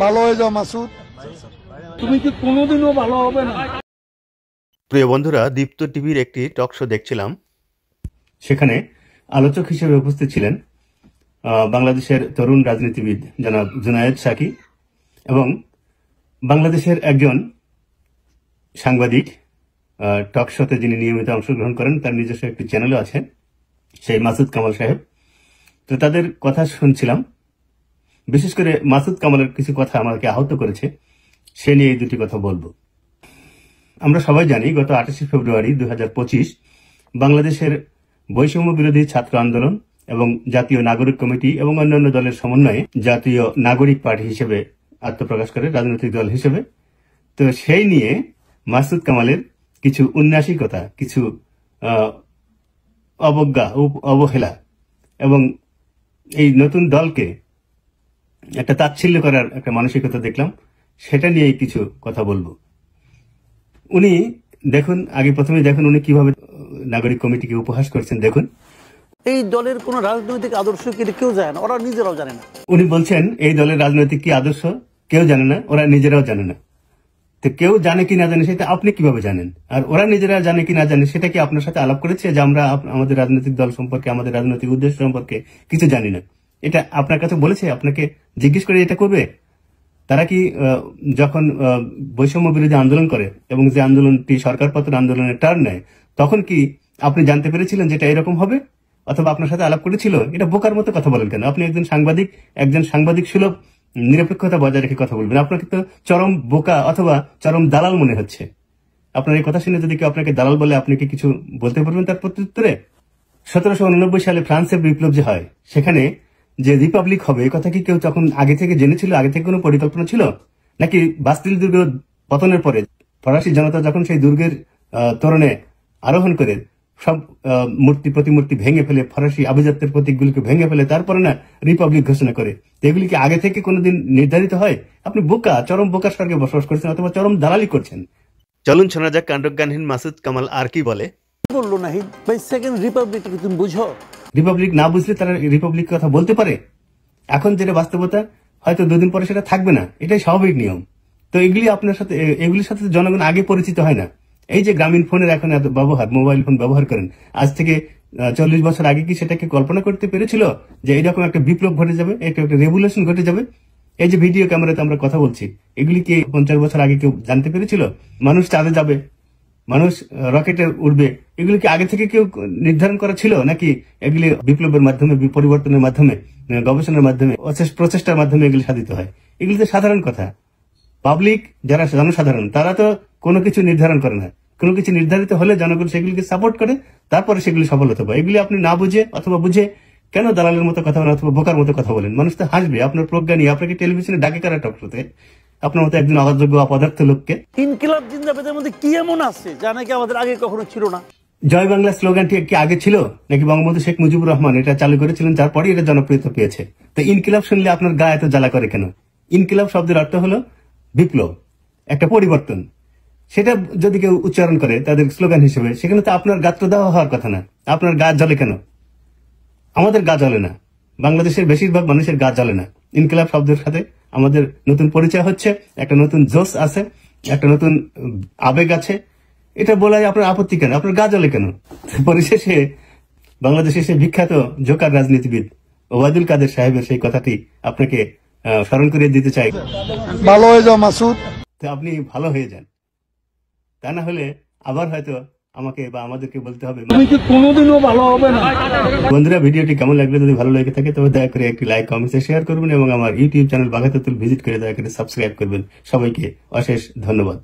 ভালো হয়ে যাও মাসুদ, তুমি কি কোনোদিনও ভালো হবে না। প্রিয় বন্ধুরা, দীপ্ত টিভির একটি টক শো দেখছিলাম। সেখানে আলোচক হিসেবে উপস্থিত ছিলেন বাংলাদেশের তরুণ রাজনীতিবিদ জনাব জুনায়েদ সাকি এবং বাংলাদেশের একজন সাংবাদিক, টক শোতে যিনি নিয়মিত অংশগ্রহণ করেন, তার নিজস্ব একটি চ্যানেলও আছে, সেই মাসুদ কামাল সাহেব। তো তাদের কথা শুনছিলাম। বিশেষ করে মাসুদ কামালের কিছু কথা আমাকে আহত করেছে, সে নিয়ে এই দুটি কথা বলবো। আমরা সবাই জানি গত 28 ফেব্রুয়ারি 2025 বাংলাদেশের বৈষম্য বিরোধী ছাত্র আন্দোলন এবং জাতীয় নাগরিক কমিটি এবং অন্যান্য দলের সমন্বয়ে জাতীয় নাগরিক পার্টি হিসেবে আত্মপ্রকাশ করে, রাজনৈতিক দল হিসেবে। তো সেই নিয়ে মাসুদ কামালের কিছু উন্নাসিকতা, কিছু অবজ্ঞা, অবহেলা এবং এই নতুন দলকে একটা তাচ্ছিল্য করার একটা মানসিকতা দেখলাম, সেটা নিয়ে কিছু কথা বলবো। উনি দেখুন, আগে প্রথমে দেখুন উনি কিভাবে নাগরিক কমিটিকে উপহাস করছেন। দেখুন, এই দলের কোন রাজনৈতিক আদর্শ কেউ জানে না, ওরা নিজেরাও জানে না। উনি বলছেন এই দলের রাজনৈতিক কি আদর্শ কেউ জানে না, ওরা নিজেরাও জানে না। তো কেউ জানে কি না জানে সেটা আপনি কিভাবে জানেন? আর ওরা নিজেরা জানে কি না জানে সেটা কি আপনার সাথে আলাপ করেছে যে আমরা আমাদের রাজনৈতিক দল সম্পর্কে, আমাদের রাজনৈতিক উদ্দেশ্য সম্পর্কে কিছু জানি না? এটা আপনার কাছে বলেছে? আপনাকে জিজ্ঞেস করে এটা করবে? তারা কি যখন বৈষম্য বিরোধী আন্দোলন করে এবং যে আন্দোলনটি সরকার পতন আন্দোলনের টার্ন নেয়, তখন কি আপনি জানতে পেরেছিলেন যেটা এরকম হবে, অথবা আপনার সাথে আলাপ করেছিল? এটা বোকার মতো কথা বলেন কেন? আপনি একজন সাংবাদিক সুলভ নিরপেক্ষতা বজায় রেখে কথা বলবেন। আপনাকে তো চরম বোকা অথবা চরম দালাল মনে হচ্ছে। আপনার এই কথা শুনে যদি কেউ আপনাকে দালাল বলে, আপনি কি কিছু বলতে পারবেন তার প্রত্যুত্তরে? 1789 সালে ফ্রান্সের বিপ্লব যে হয়, সেখানে যে রিপাবলিক হবে এ কথা কি কেউ তখন আগে থেকে জেনেছিল? আগে থেকে কোনো পরিকল্পনা ছিল? নাকি বাস্তিল দুর্গ পতনের পরে ফরাসি জনতা যখন সেই দুর্গের তোরণে আরোহণ করে সব প্রতিমূর্তি ভেঙে ফেলে, ফরাসি আভিজাত্যের প্রতীকগুলিকে ভেঙে ফেলে, তারপরে না রিপাবলিক ঘোষণা করে? এগুলি কি আগে থেকে কোনোদিন নির্ধারিত হয়? আপনি বোকা, চরম বোকার স্বর্গে বসবাস করছেন অথবা চরম দালালি করছেন। চলুন শোনা যাক কাণ্ডজ্ঞানহীন মাসুদ কামাল আর কি বলে। বললো না ভাই, সেকেন্ড রিপাবলিকটা কি তুমি বুঝো? রিপাবলিক না বুঝলে তারা রিপাবলিক কথা বলতে পারে? এখন যেটা বাস্তবতা, হয়তো দুদিন পরে সেটা থাকবে না, এটাই স্বাভাবিক নিয়ম। তো এগুলির সাথে জনগণ আগে পরিচিত হয় না। এই যে গ্রামীণ ফোনের এখন এত ব্যবহার, মোবাইল ফোন ব্যবহার করেন, আজ থেকে 40 বছর আগে কি সেটাকে কল্পনা করতে পেরেছিল যে এইরকম একটা বিপ্লব ঘটে যাবে, একটা রেভলিউশন ঘটে যাবে? এই যে ভিডিও ক্যামেরাতে আমরা কথা বলছি, এগুলি কি 50 বছর আগে কেউ জানতে পেরেছিল? মানুষ চাঁদে যাবে, মানুষ রকেটে উঠবে, এগুলি কি আগে থেকে কেউ নির্ধারণ করা ছিল? নাকি এগুলি বিপ্লবের মাধ্যমে, পরিবর্তনের মাধ্যমে, গবেষণার মাধ্যমে, প্রচেষ্টার মাধ্যমে এগুলি সাধিত হয়? এগুলি তো সাধারণ কথা। পাবলিক যারা জনসাধারণ, তারা তো কোনো কিছু নির্ধারণ করে না। কোনো কিছু নির্ধারিত হলে জনগণ সেগুলিকে সাপোর্ট করে, তারপরে সেগুলি সফল হতে পারে। এগুলি আপনি না বুঝে অথবা বুঝে কেন দালালের মতো কথা বলেন অথবা বোকার মতো কথা বলেন? মানুষ তো হাসবে। আপনার প্রজ্ঞা নিয়ে আপনাকে টেলিভিশনে ডাকে কারা টক শোতে? আপনার মতো একজন অযোগ্য অপদার্থ লোককে। ইনকিলাব জিন্দাবাদের মধ্যে কি এমন আছে যা নাকি আমাদের আগে কখনো ছিল না? জয় বাংলা স্লোগানটি কি আগে ছিল নাকি বঙ্গবন্ধু শেখ মুজিবুর রহমান এটা চালু করেছিলেন, তারপরে এটা জনপ্রিয়তা পেয়েছে? তো ইনকিলাব শুনলে আপনার গা এত জ্বালা করে কেন? ইনকিলাব শব্দের অর্থ হলো বিপ্লব, একটা পরিবর্তন। সেটা যদি কেউ উচ্চারণ করে তাদের স্লোগান হিসেবে, সেখানে তো আপনার গাত্র দেওয়া হওয়ার কথা না। আপনার গা জ্বলে কেন? আমাদের গা জ্বলে না, বাংলাদেশের বেশিরভাগ মানুষের গা জ্বলে না। ইনকিলাব শব্দের সাথে আমাদের নতুন পরিচয় হচ্ছে, একটা নতুন জোশ আছে, একটা নতুন আবেগ আছে। এটা বলে আপনার আপত্তি কেন? আপনার গা জ্বলে কেন? পরিশেষে বাংলাদেশের সেই বিখ্যাত জোকার রাজনীতিবিদ ওবায়দুল কাদের সাহেবের সেই কথাটি আপনাকে স্মরণ করিয়ে দিতে চাই। ভালো হয়ে যাও মাসুদ, তো আপনি ভালো হয়ে যান, তা না হলে আবার হয়তো আমাকে বা আমাদেরকে বলতে হবে তুমি কি কোনোদিনও ভালো হবে না। বন্ধুরা, ভিডিওটি কেমন লাগলো? যদি ভালো লেগে থাকে তবে দয়া করে একটি লাইক, কমেন্টে শেয়ার করবেন এবং আমার ইউটিউব চ্যানেল বাঘা তেঁতুল ভিজিট করে দয়া করে সাবস্ক্রাইব করবেন। সবাইকে অশেষ ধন্যবাদ।